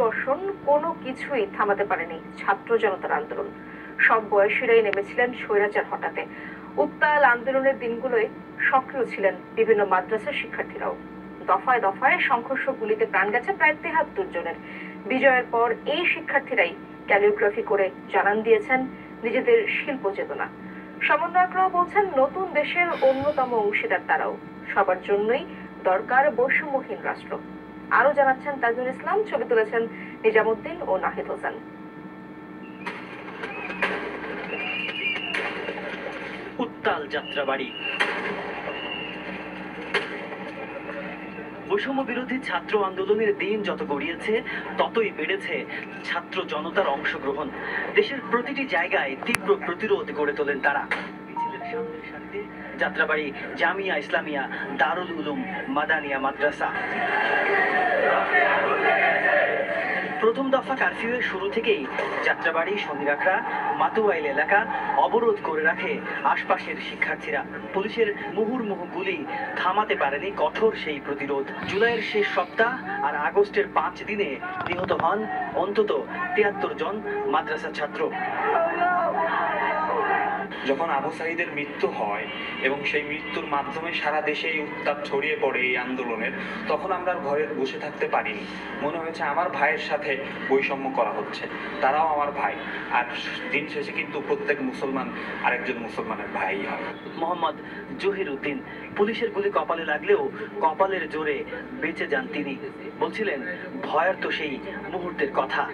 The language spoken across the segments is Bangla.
দর্শন কোনো কিছুই থামাতে পারেনি ছাত্র জনতার আন্দোলন। সব বয়সীরাই নেমেছিলেন স্বৈরাচার হটাতে। উত্তাল আন্দোলনের দিনগুলোয় সক্রিয় ছিলেন বিভিন্ন মাদ্রাসার শিক্ষার্থীরাও। দফায় দফায় সংঘর্ষ গুলিতে প্রাণ গেছে প্রায় ৭৩ জনের। বিজয়ের পর এই শিক্ষার্থীরাই ক্যালিওগ্রাফি করে জানান দিয়েছেন নিজেদের শিল্প চেতনা। সমন্বয়করাও বলছেন নতুন দেশের অন্যতম অংশীদার তারাও। সবার জন্যই দরকার বৈষম্যহীন রাষ্ট্র। আরো জানাচ্ছেন তাজুল ইসলাম, ছবি তুলেছেন নিজামুদ্দিন ও নাহিদ হোসেন। উত্তাল যাত্রাবাড়ি। বৈষম্য বিরোধী ছাত্র আন্দোলনের দিন যত গড়িয়েছে ততই বেড়েছে ছাত্র জনতার অংশগ্রহণ। দেশের প্রতিটি জায়গায় তীব্র প্রতিরোধ গড়ে তোলেন তারা। মিছিলের সামনের সারিতে যাত্রাবাড়ি জামিয়া ইসলামিয়া দারুল উলুম মাদানিয়া মাদ্রাসা। প্রথম দফা কারফিউয়ের শুরু থেকেই যাত্রাবাড়ি শনিরাখড়া মাতুয়াইল এলাকা অবরোধ করে রাখে আশপাশের শিক্ষার্থীরা। পুলিশের মুহুর্মুহু গুলি থামাতে পারেনি কঠোর সেই প্রতিরোধ। জুলাইয়ের শেষ সপ্তাহ আর আগস্টের 5 দিনে নিহত হন অন্তত 73 জন মাদ্রাসা ছাত্র। যখন আবু সাঈদের মৃত্যু হয় এবং সেই মৃত্যুর মাধ্যমে সারা দেশে এই উত্তাপ ছড়িয়ে পড়ে এই আন্দোলনের, তখন আমরা ঘরে বসে থাকতে পারিনি। মনে হয়েছে আমার ভাইয়ের সাথে বৈষম্য করা হচ্ছে, তারাও আমার ভাই। আর দিন শেষে কিন্তু প্রত্যেক মুসলমান আরেকজন মুসলমানের ভাই হয়। মোহাম্মদ জহির উদ্দিন, পুলিশের গুলি কপালে লাগলেও কপালের জোরে বেঁচে যান তিনি। বলছিলেন ভয়ার্ত সেই মুহূর্তের কথা।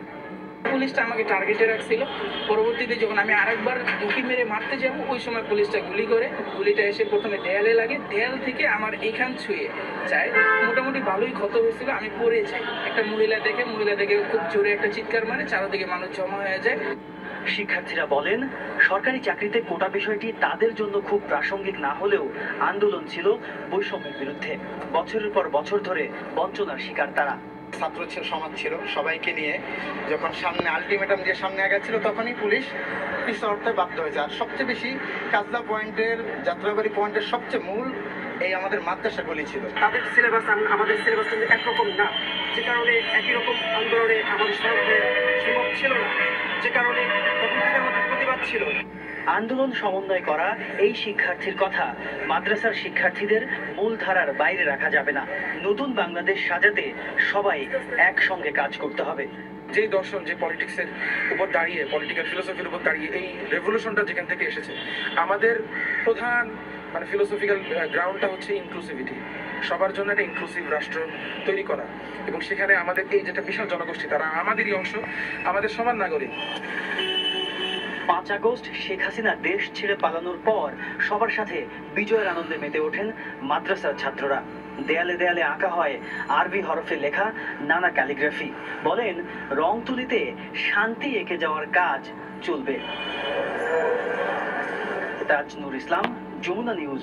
পুলিশটা আমাকে টার্গেটে রাখছিল। পরবর্তীতে যখন আমি আরেকবার উঁকি মেরে মারতে যাবো, ওই সময় পুলিশটা গুলি করে। গুলিটা এসে প্রথমে দেয়ালে লাগে, দেয়াল থেকে আমার এইখান ছুঁয়ে যায়। মোটামুটি ভালোই ক্ষত হয়েছিল, আমি পড়ে যাই। একটা মহিলা দেখে খুব জোরে একটা চিৎকার মারে, চারদিকে মানুষ জমা হয়ে যায়। শিক্ষার্থীরা বলেন সরকারি চাকরিতে কোটা বিষয়টি তাদের জন্য খুব প্রাসঙ্গিক না হলেও আন্দোলন ছিল বৈষম্যের বিরুদ্ধে। বছরের পর বছর ধরে বঞ্চনার শিকার তারা। ছাত্র সমাজ ছিল, সবাইকে নিয়ে যখন সামনে আলটিমেটাম দিয়ে সামনে আগাচ্ছিল, তখনই পুলিশ পিছু হটতে বাধ্য হয়েছে। আর সবচেয়ে বেশি কাজলা পয়েন্টের, যাত্রাবাড়ি পয়েন্টের সবচেয়ে মূল এই আমাদের মাদ্রাসাগুলি ছিল। তাদের সিলেবাস আমাদের সিলেবাস কিন্তু একরকম না, যে কারণে একই রকম আন্দোলনে আমাদের সঙ্গে সম্ভব ছিল না, যে কারণে তখন থেকে আমাদের প্রতিবাদ ছিল। আন্দোলন সমন্বয় করা এই শিক্ষার্থীর কথা মাদ্রাসার শিক্ষার্থীদের মূলধারার বাইরে রাখা যাবে না। নতুন বাংলাদেশ সাজাতে সবাই একসঙ্গে কাজ করতে হবে। যে দর্শন, যে পলিটিক্সের উপর দাঁড়িয়ে, পলিটিক্যাল ফিলোসফির উপর দাঁড়িয়ে এই রেভলিউশনটা যেখান থেকে এসেছে, আমাদের প্রধান ফিলোসফিক্যাল গ্রাউন্ডটা হচ্ছে ইনক্লুসিভিটি। সবার জন্য একটা ইনক্লুসিভ রাষ্ট্র তৈরি করা, এবং সেখানে আমাদের এই যেটা বিশাল জনগোষ্ঠী, তারা আমাদেরই অংশ, আমাদের সমান নাগরিক। 5 আগস্ট শেখ হাসিনা দেশ ছেড়ে পালানোর পর সবার সাথে বিজয়ের আনন্দে মেতে ওঠেন মাদ্রাসার ছাত্ররা। দেয়ালে দেয়ালে আঁকা হয় আরবি হরফে লেখা নানা ক্যালিগ্রাফি। বলেন রং তুলিতে শান্তি এঁকে যাওয়ার কাজ চলবে। তাজনুর ইসলাম, যমুনা নিউজ।